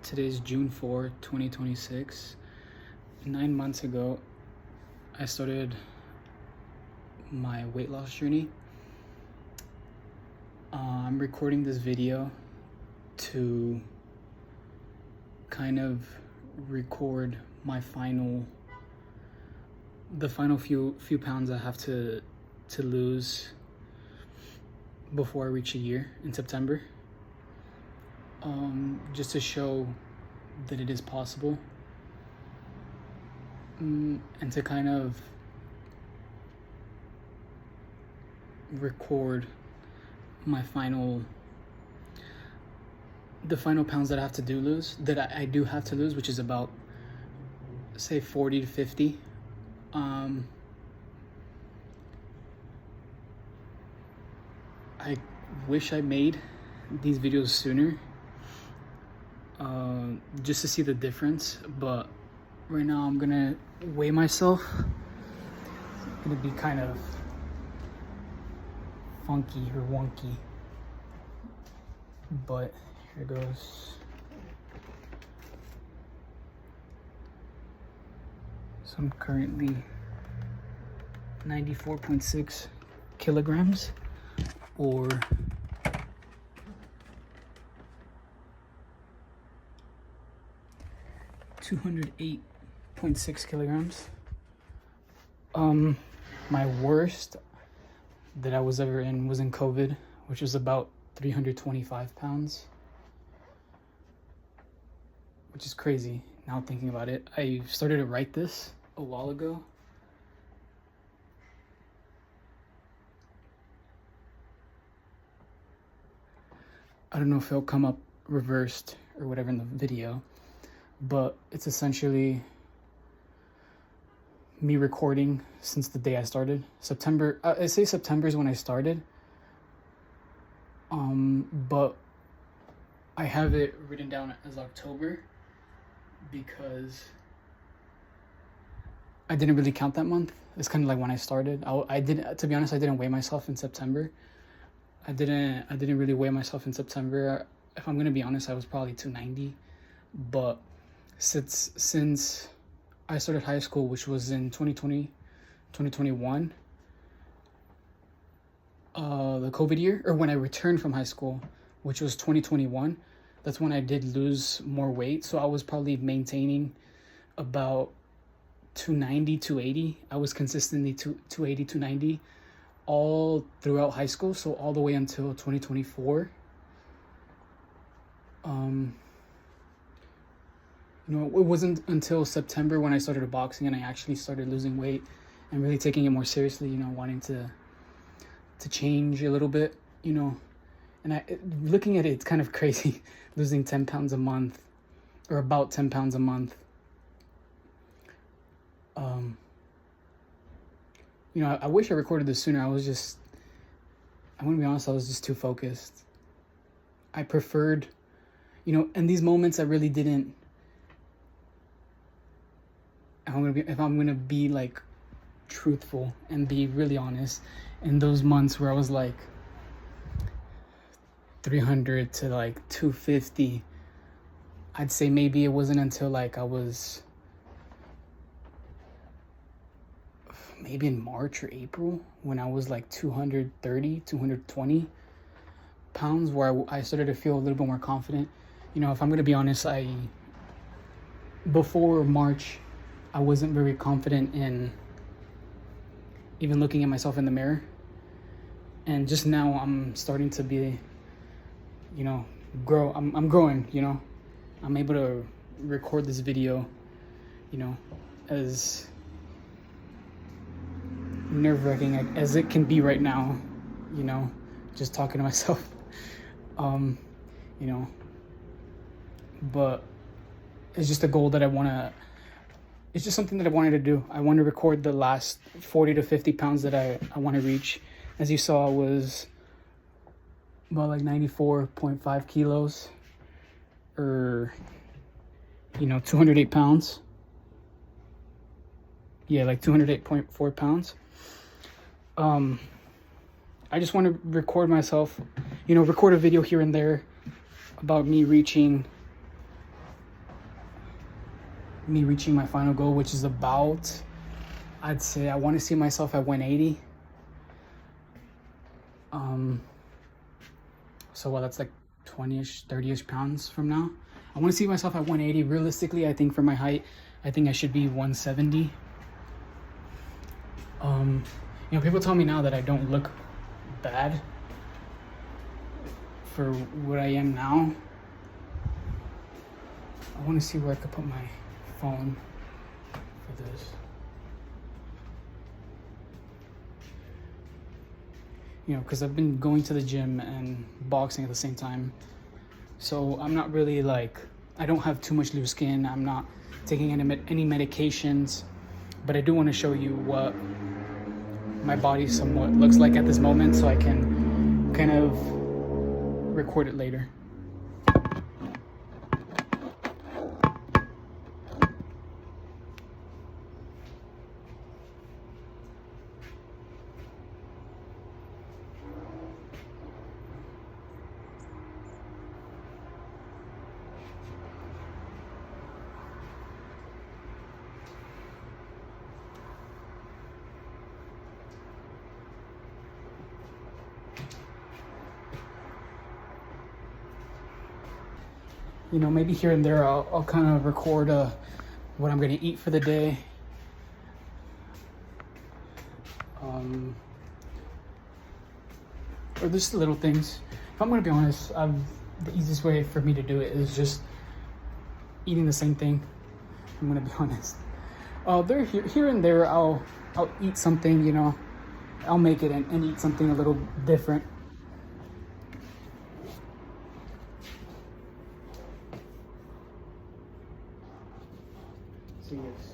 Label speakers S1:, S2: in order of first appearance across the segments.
S1: Today's June 4, 2026. 9 months ago, I started my weight loss journey. I'm recording this video to kind of record the final few pounds I have to lose before I reach a year in September. Just to show that it is possible, and to kind of record the final pounds that I have to lose, that I do have to lose, which is about, say, 40 to 50. I wish I made these videos sooner, just to see the difference, but right now I'm gonna weigh myself. It's gonna be kind of funky or wonky, but here goes. So I'm currently 94.6 kilograms, or 208.6 kilograms. My worst that I was ever in was in COVID, which was about 325 pounds, which is crazy now thinking about it. I started to write this a while ago. I don't know if it'll come up reversed or whatever in the video, but it's essentially me recording since the day I started. September, I say September is when I started, but I have it written down as October because I didn't really count that month. It's kind of like when I started. To be honest, I didn't weigh myself in September. I didn't really weigh myself in September. If I'm gonna be honest, I was probably 290, but since I started high school, which was in 2021, the COVID year, or when I returned from high school, which was 2021, that's when I did lose more weight. So I was probably maintaining about 290, 280. I was consistently 280, 290 all throughout high school, so all the way until 2024. It wasn't until September when I started boxing and I actually started losing weight and really taking it more seriously, wanting to change a little bit, and looking at it, it's kind of crazy losing 10 pounds a month, or about 10 pounds a month. I wish I recorded this sooner. I want to be honest, I was just too focused. I preferred, in these moments I really didn't. If I'm gonna be like truthful and be really honest, in those months where I was like 300 to like 250, I'd say maybe it wasn't until like I was maybe in March or April when I was like 230, 220 pounds, where I started to feel a little bit more confident. If I'm gonna be honest, before March, I wasn't very confident in even looking at myself in the mirror. And just now I'm starting to be, grow. I'm growing, I'm able to record this video, as nerve-wracking as it can be right now, just talking to myself. But it's just a goal that it's just something that I wanted to do. I want to record the last 40 to 50 pounds that I want to reach. As you saw, I was about like 94.5 kilos, or 208 pounds. Yeah, like 208.4 pounds. I just want to record myself, record a video here and there about me reaching me reaching my final goal, which is about, I'd say I want to see myself at 180. So well, that's like 20-ish, 30-ish pounds from now. I want to see myself at 180. Realistically, I think for my height, I think I should be 170. You know, people tell me now that I don't look bad for what I am now. I want to see where I could put my phone for this. You know, because I've been going to the gym and boxing at the same time. So I'm not really like, I don't have too much loose skin. I'm not taking any medications. But I do want to show you what my body somewhat looks like at this moment so I can kind of record it later. You know, maybe here and there I'll kind of record what I'm gonna eat for the day. Or just little things. If I'm gonna be honest, the easiest way for me to do it is just eating the same thing. I'm gonna be honest. Here and there I'll eat something, you know. I'll make it and eat something a little different. So yes.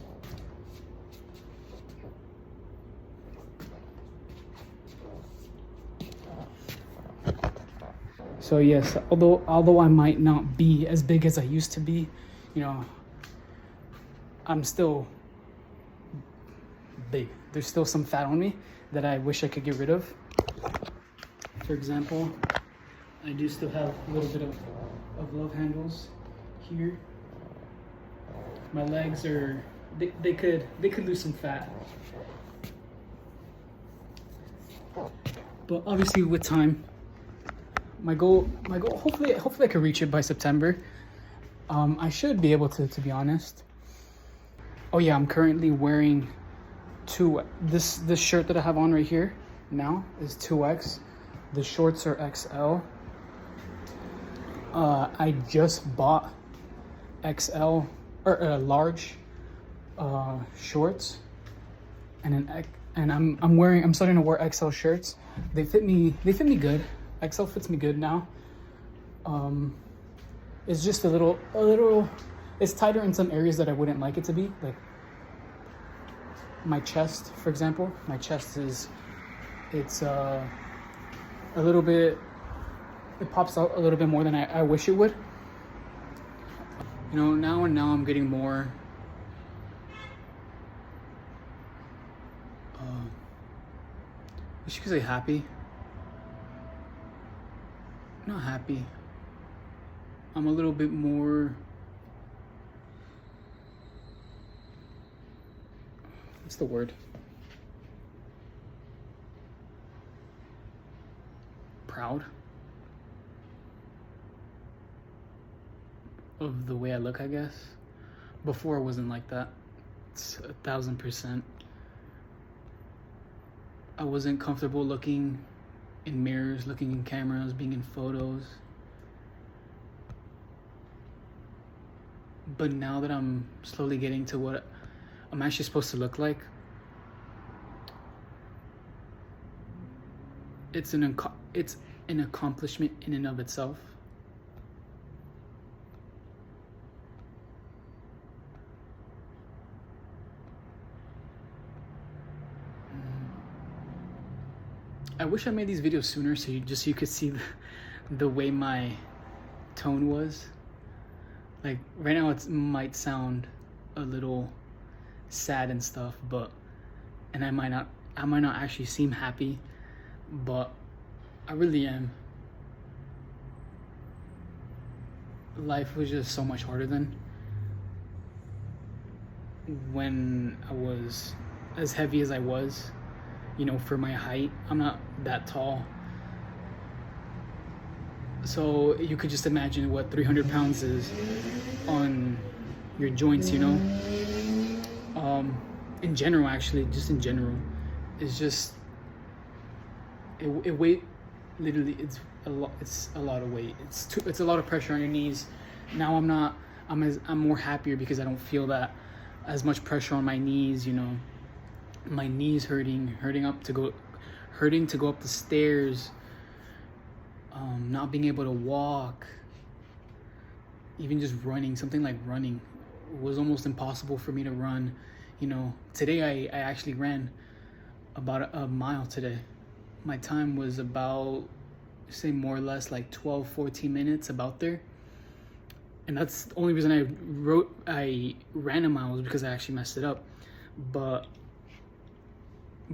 S1: So yes, although I might not be as big as I used to be, you know, I'm still big. There's still some fat on me that I wish I could get rid of. For example, I do still have a little bit of love handles here. My legs are, they could lose some fat. But obviously with time, my goal, hopefully I can reach it by September. I should be able to be honest. Oh yeah, I'm currently wearing this shirt that I have on right here now is 2X. The shorts are XL. I just bought XL or large shorts, and I'm starting to wear XL shirts. They fit me good. XL fits me good now. It's just a little it's tighter in some areas that I wouldn't like it to be, like my chest, for example. My chest it's a little bit, it pops out a little bit more than I wish it would. You know, now I'm getting more I should say happy. Not happy. I'm a little bit more, what's the word? Proud of the way I look, I guess. Before I wasn't like that. It's 1000%. I wasn't comfortable looking in mirrors, looking in cameras, being in photos. But now that I'm slowly getting to what I'm actually supposed to look like, it's an accomplishment in and of itself. I wish I made these videos sooner so you could see the way my tone was. Like right now it might sound a little sad and stuff, and I might not actually seem happy, but I really am. Life was just so much harder then. when I was as heavy as I was, for my height. I'm not that tall. So you could just imagine what 300 pounds is on your joints, in general, actually, just in general. It's just, it weight, literally, it's a lot of weight. It's a lot of pressure on your knees. Now I'm more happier because I don't feel that as much pressure on my knees, my knees hurting to go up the stairs, not being able to walk, even just running. Something like running was almost impossible for me to run. Today I actually ran about a mile today. My time was about, say, more or less like 12-14 minutes, about there. And that's the only reason I ran a mile, was because I actually messed it up. But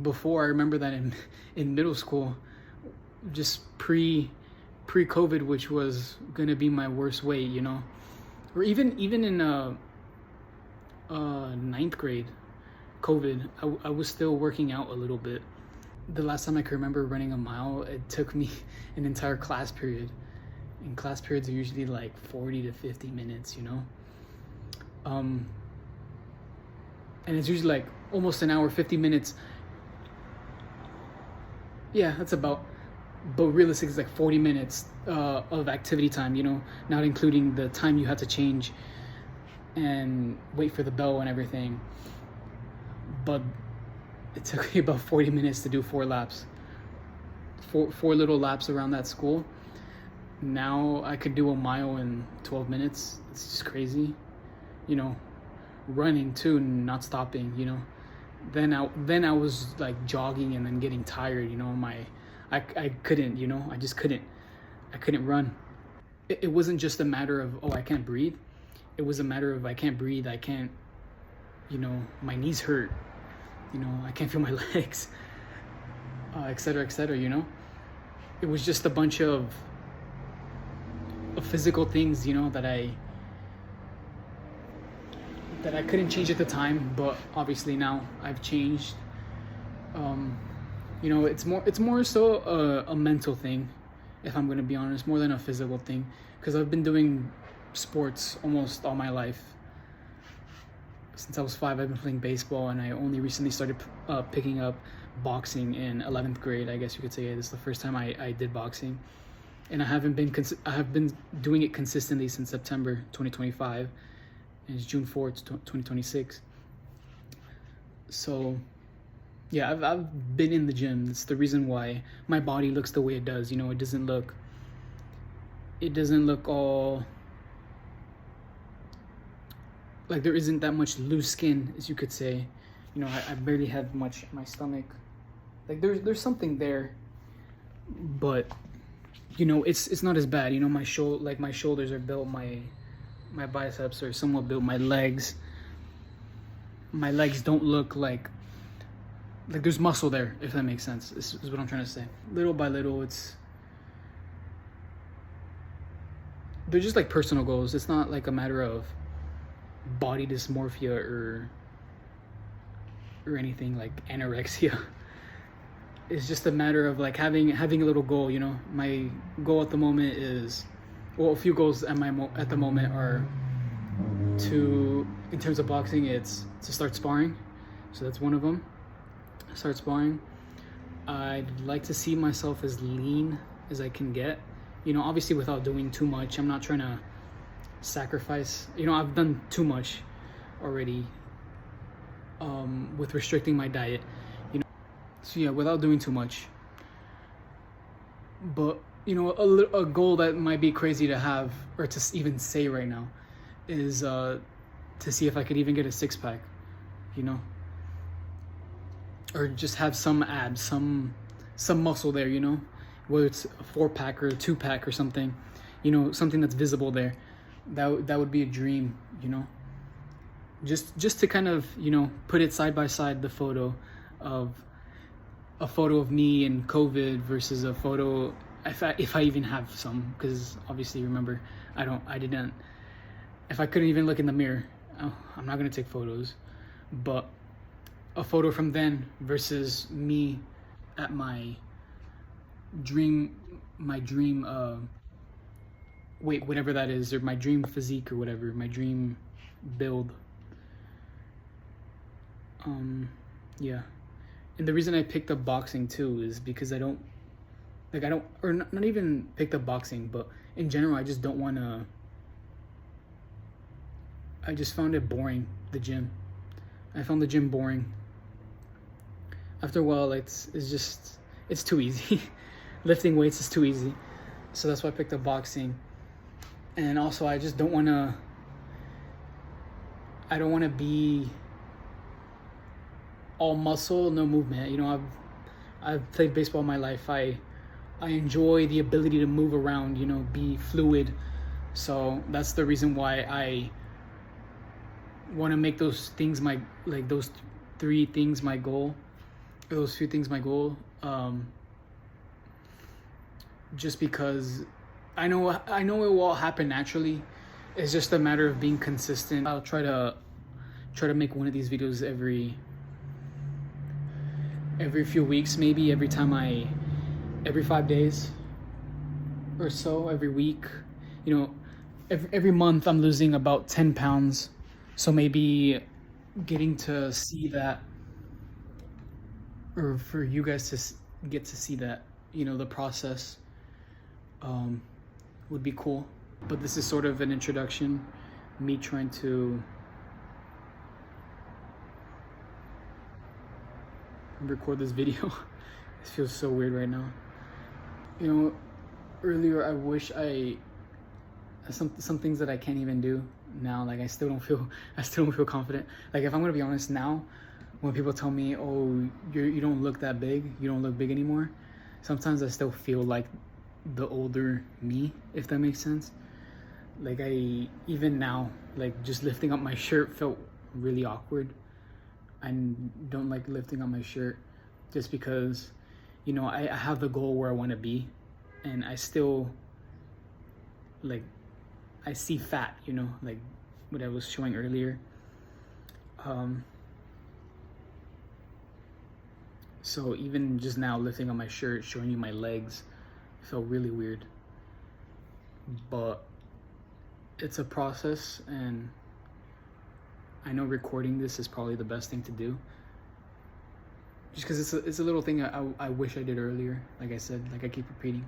S1: before, I remember that in middle school, just pre-COVID, which was gonna be my worst weight, or even in ninth grade, COVID, I was still working out a little bit. The last time I can remember running a mile, it took me an entire class period. And class periods are usually like 40 to 50 minutes, and it's usually like almost an hour, 50 minutes. Yeah, that's about, but realistically it's like 40 minutes of activity time, not including the time you had to change and wait for the bell and everything. But it took me about 40 minutes to do 4 laps, four little laps around that school. Now I could do a mile in 12 minutes. It's just crazy, running too, not stopping, Then I was like jogging and then getting tired, I couldn't, I just couldn't. I couldn't run. It wasn't just a matter of, oh, I can't breathe. It was a matter of, I can't breathe. I can't, my knees hurt. I can't feel my legs, et cetera, et cetera, It was just a bunch of physical things, that I couldn't change at the time, but obviously now I've changed. It's more so a mental thing, if I'm going to be honest, more than a physical thing, because I've been doing sports almost all my life. Since I was 5, I've been playing baseball, and I only recently started picking up boxing in 11th grade, I guess you could say. This is the first time I did boxing, and I have been doing it consistently since September 2025, and it's June 4th, 2026. So yeah, I've been in the gym. It's the reason why my body looks the way it does. It doesn't look all like, there isn't that much loose skin, as you could say. I barely have much in my stomach. Like, there's something there, but it's not as bad. My shoulders are built, my biceps are somewhat built, my legs don't look like there's muscle there, if that makes sense. This is what I'm trying to say. Little by little, they're just like personal goals. It's not like a matter of body dysmorphia or anything like anorexia. It's just a matter of like having a little goal. My goal at the moment is, well, a few goals at the moment are in terms of boxing, it's to start sparring. So that's one of them. Start sparring. I'd like to see myself as lean as I can get, obviously without doing too much. I'm not trying to sacrifice, I've done too much already with restricting my diet, so yeah, without doing too much. But a goal that might be crazy to have, or to even say right now, is to see if I could even get a 6-pack, or just have some abs, some muscle there, whether it's a 4-pack or a 2-pack or something, something that's visible there. That would be a dream, just to kind of, put it side by side, the photo of me in COVID versus a photo, if I even have some, because obviously, remember, if I couldn't even look in the mirror, I'm not gonna take photos. but a photo from then versus me at my dream weight, whatever that is, or my dream physique, or whatever, my dream build. Yeah. And the reason I picked up boxing too is because I don't, or not even picked up boxing, but in general, I just don't want to, I just found it boring, the gym. I found the gym boring. After a while, it's too easy. Lifting weights is too easy. So that's why I picked up boxing. And also, I just don't want to, I don't want to be all muscle, no movement. You know, I've played baseball my life. I enjoy the ability to move around, you know, be fluid. So that's the reason why I want to make those things my, like those three things my goal, those few things my goal. Just because I know it will all happen naturally. It's just a matter of being consistent. I'll try to make one of these videos every few weeks, maybe every 5 days or so, every week. You know, every month I'm losing about 10 pounds. So maybe getting to see that, or for you guys to get to see that, you know, the process would be cool. But this is sort of an introduction, me trying to record this video. It feels so weird right now. You know, earlier I wish some things that I can't even do now. Like I still don't feel confident. Like if I'm gonna be honest now, when people tell me, oh, you don't look that big, you don't look big anymore, sometimes I still feel like the older me, if that makes sense. Like even now, like just lifting up my shirt felt really awkward. I don't like lifting up my shirt just because, you know, I have the goal where I want to be, and I still, like, I see fat, you know, like what I was showing earlier. So even just now lifting up my shirt, showing you my legs, felt really weird. But it's a process, and I know recording this is probably the best thing to do. Just because it's a little thing I wish I did earlier. Like I said, like I keep repeating.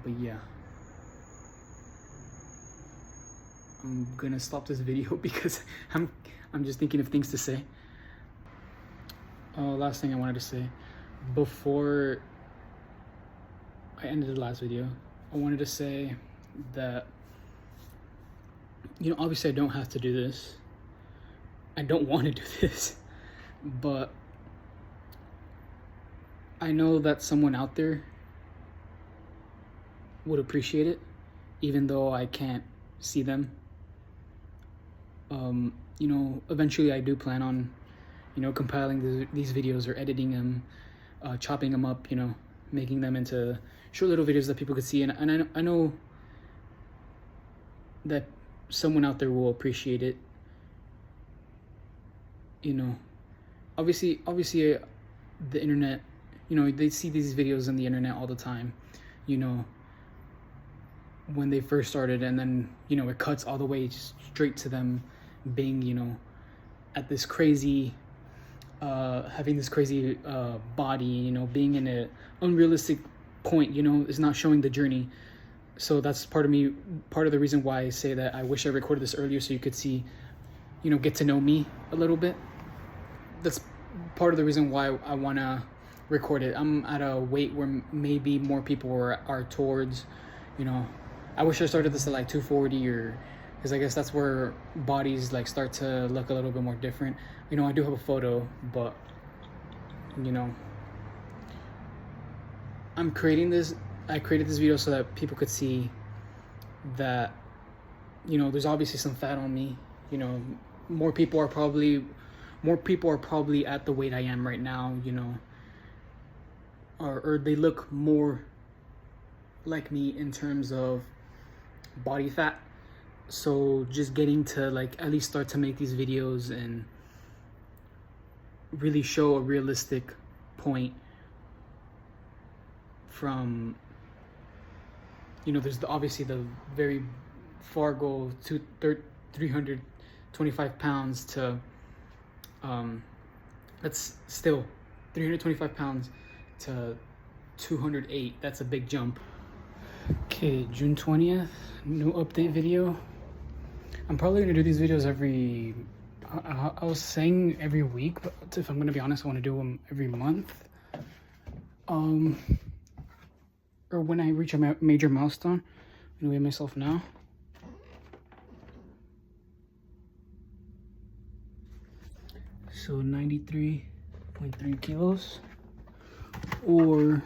S1: But yeah. I'm gonna stop this video because I'm just thinking of things to say. Last thing I wanted to say before I ended the last video, I wanted to say that, you know, obviously I don't have to do this. I don't want to do this, but I know that someone out there would appreciate it, even though I can't see them. You know, eventually I do plan on, you know, compiling these videos or editing them, chopping them up, you know, making them into short little videos that people could see. And I know that someone out there will appreciate it. You know, obviously the internet, you know, they see these videos on the internet all the time, you know, when they first started, and then, you know, it cuts all the way straight to them being, you know, at this crazy, having this crazy body, you know, being in an unrealistic point, you know, is not showing the journey. So that's part of the reason why I say that I wish I recorded this earlier so you could see, you know, get to know me a little bit. That's part of the reason why I want to record it. I'm at a weight where maybe more people are towards, you know, I wish I started this at like 240, or because I guess that's where bodies like start to look a little bit more different. You know, I do have a photo, but, you know, I created this video so that people could see that, you know, there's obviously some fat on me. You know, more people are probably at the weight I am right now, you know, or they look more like me in terms of body fat. So just getting to like at least start to make these videos and really show a realistic point from, you know, there's obviously the very far goal to 325 pounds to that's still 325 pounds to 208. That's a big jump. Okay, June 20th, new update video. I'm probably gonna do these videos every, I was saying every week, but if I'm gonna be honest, I want to do them every month. Or when I reach a major milestone. I'm gonna weigh myself now. So 93.3 kilos, or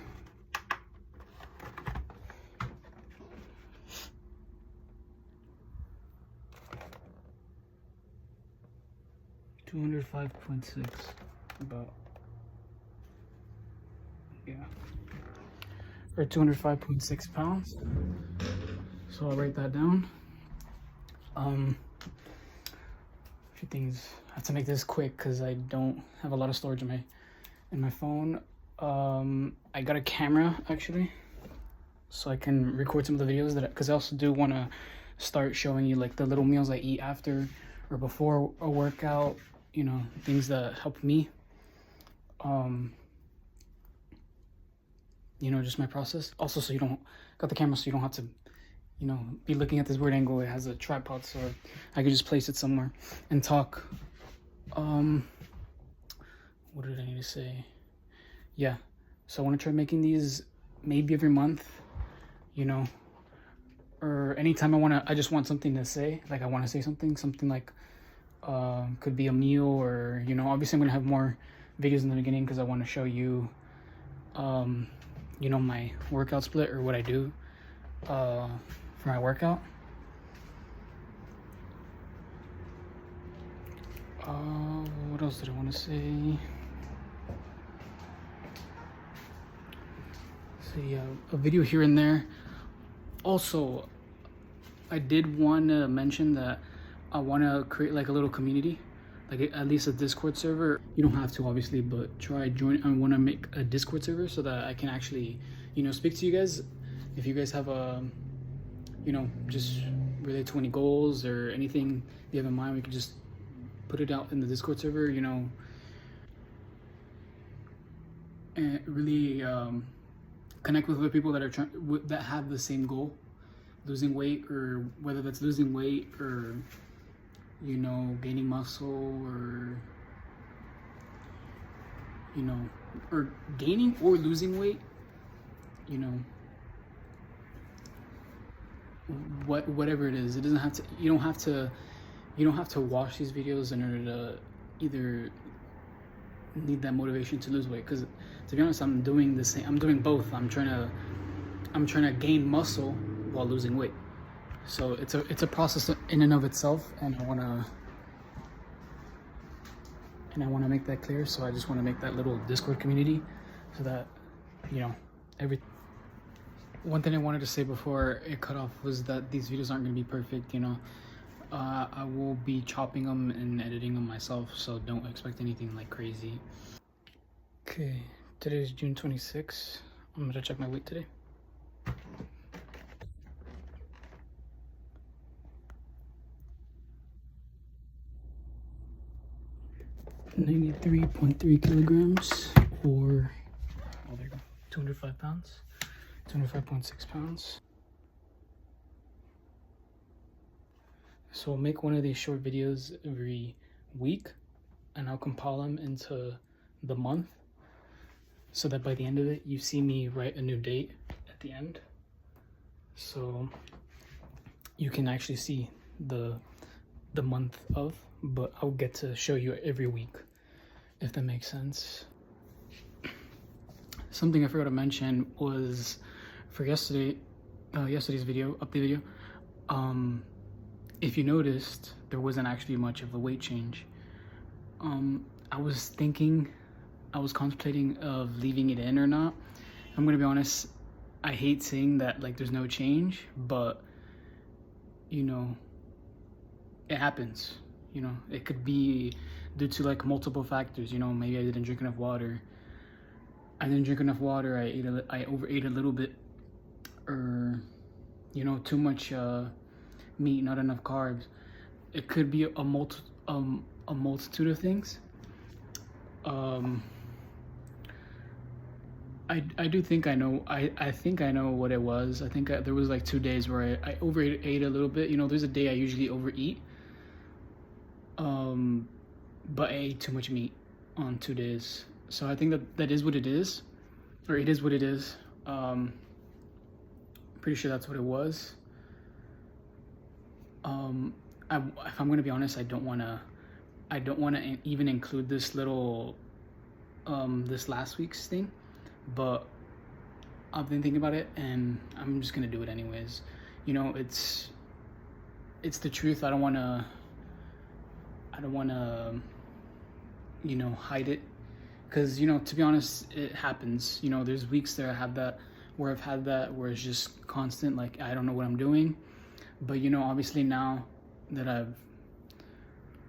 S1: 205.6, about, yeah, or 205.6 pounds. So I'll write that down. A few things. I have to make this quick because I don't have a lot of storage in my phone. I got a camera actually, so I can record some of the videos that, because I also do want to start showing you like the little meals I eat after or before a workout, you know, things that help me. You know, just my process. Also, so you don't got the camera, so you don't have to, you know, be looking at this weird angle. It has a tripod, so I could just place it somewhere and talk. What did I need to say? Yeah, so I want to try making these maybe every month, you know, or anytime I just want something to say, like I want to say something like, could be a meal, or, you know, obviously I'm going to have more videos in the beginning because I want to show you, you know, my workout split or what I do, for my workout. What else did I want to say? So yeah, a video here and there. Also, I did want to mention that I want to create like a little community, like at least a Discord server. You don't have to obviously, but try join. I want to make a Discord server so that I can actually, you know, speak to you guys. If you guys have a, you know, just related to any goals or anything you have in mind, we can just put it out in the Discord server, you know, and really connect with other people that are that have the same goal, losing weight, or whether that's losing weight or, you know, gaining muscle, or, you know, or gaining or losing weight, you know, whatever it is. It doesn't have to, you don't have to watch these videos in order to either need that motivation to lose weight, because to be honest, I'm doing the same. I'm doing both. I'm trying to gain muscle while losing weight. So it's a process in and of itself, and I want to make that clear. So I just want to make that little Discord community so that, you know, one thing I wanted to say before it cut off was that these videos aren't going to be perfect, you know. I will be chopping them and editing them myself, so don't expect anything like crazy. Okay, today is June 26th. I'm gonna check my weight today. .3 kilograms, or, oh, there you go, 205 pounds, 205.6 pounds. So I'll make one of these short videos every week, and I'll compile them into the month, so that by the end of it, you see me write a new date at the end. So you can actually see the month of, but I'll get to show you every week, if that makes sense. Something I forgot to mention was for yesterday's video, update video, if you noticed, there wasn't actually much of a weight change. I was contemplating of leaving it in or not. I'm gonna be honest, I hate saying that like there's no change, but, you know, it happens. You know, it could be due to like multiple factors. You know, maybe I didn't drink enough water. I overate a little bit, or you know, too much meat, not enough carbs. It could be a multitude of things. Um, I do think I know. I think I know what it was. I think there was like 2 days where I overate a little bit. You know, there's a day I usually overeat. But I ate too much meat on 2 days. So I think that is what it is, or it is what it is. Pretty sure that's what it was. If I'm gonna be honest, I don't wanna even include this little, this last week's thing, but I've been thinking about it, and I'm just gonna do it anyways. You know, it's the truth. I don't wanna, you know, hide it, because you know, to be honest, it happens. You know, there's weeks that I've had that where it's just constant, like I don't know what I'm doing. But you know, obviously now that I've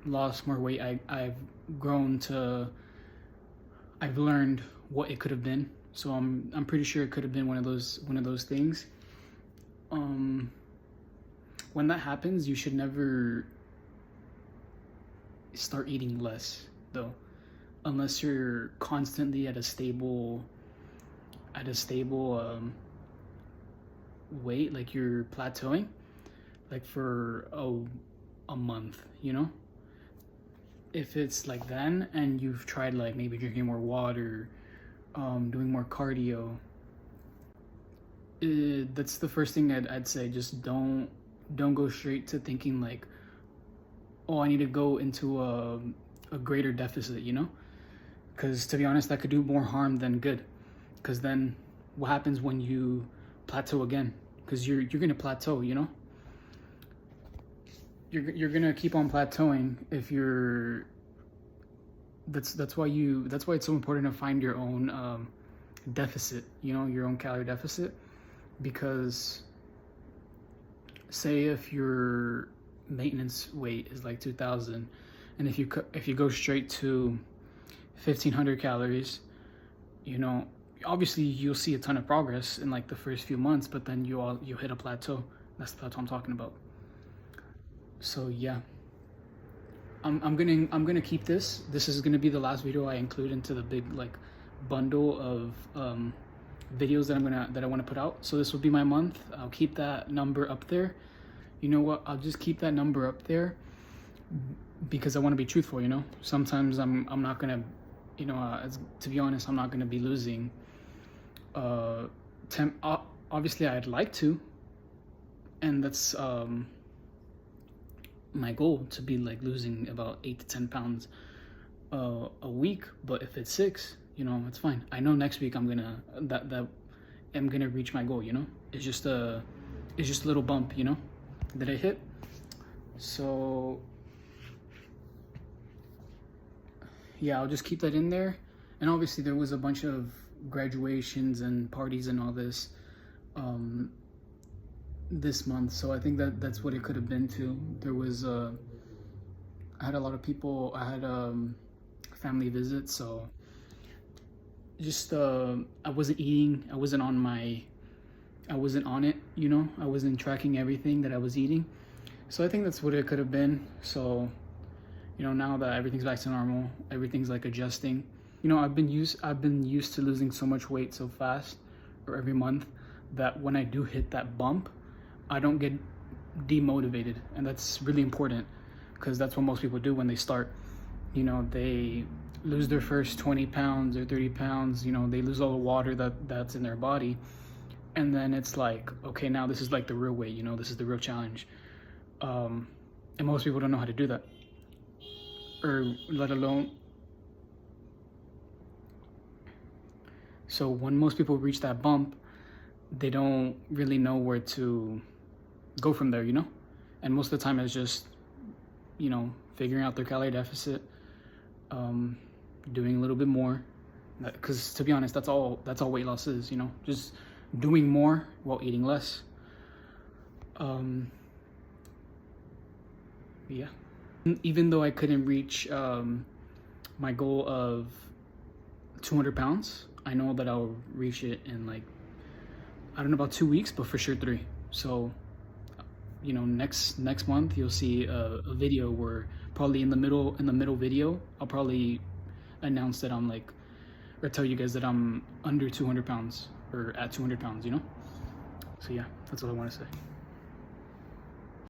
S1: lost more weight, I've grown to, I've learned what it could have been. So I'm pretty sure it could have been one of those things. When that happens, you should never start eating less though, unless you're constantly at a stable weight, like you're plateauing, like for a month, you know. If it's like then, and you've tried like maybe drinking more water, doing more cardio, that's the first thing I'd say. Just don't go straight to thinking like, oh, I need to go into a greater deficit, you know? Because to be honest, that could do more harm than good. Because then what happens when you plateau again? Because you're gonna plateau, you know? You're gonna keep on plateauing if you're. That's why it's so important to find your own deficit, you know, your own calorie deficit. Because say if your maintenance weight is like 2,000, and if you go straight to 1,500 calories, you know, obviously you'll see a ton of progress in like the first few months, but then you'll hit a plateau. That's the plateau I'm talking about. So yeah, I'm gonna keep this. This is gonna be the last video I include into the big like bundle of videos that I want to put out. So this will be my month. I'll keep that number up there. You know what? I'll just keep that number up there because I want to be truthful. You know, sometimes I'm not gonna, you know, to be honest, I'm not gonna be losing. Obviously, I'd like to, and that's my goal, to be like losing about 8 to 10 pounds a week. But if it's 6, you know, it's fine. I know next week I'm gonna reach my goal. You know, it's just a little bump, you know, that I hit. So yeah, I'll just keep that in there. And obviously there was a bunch of graduations and parties and all this this month, so I think that's what it could have been too. There was I had a lot of people. I had family visits, so just I wasn't eating. I wasn't on it, you know. I wasn't tracking everything that I was eating. So I think that's what it could have been. So, you know, now that everything's back to normal, everything's like adjusting. You know, I've been used to losing so much weight so fast, or every month, that when I do hit that bump, I don't get demotivated. And that's really important, because that's what most people do when they start. You know, they lose their first 20 pounds or 30 pounds, you know, they lose all the water that's in their body. And then it's like, okay, now this is like the real weight, you know, this is the real challenge. And most people don't know how to do that, or let alone. So when most people reach that bump, they don't really know where to go from there, you know? And most of the time it's just, you know, figuring out their calorie deficit, doing a little bit more. Because to be honest, that's all weight loss is, you know, just doing more while eating less. Yeah. Even though I couldn't reach my goal of 200 pounds, I know that I'll reach it in like, I don't know about 2 weeks, but for sure 3. So, you know, next month you'll see a video where probably in the middle video, I'll probably announce that I'm like, or tell you guys that I'm under 200 pounds or at 200 pounds, you know? So yeah, that's all I want to say.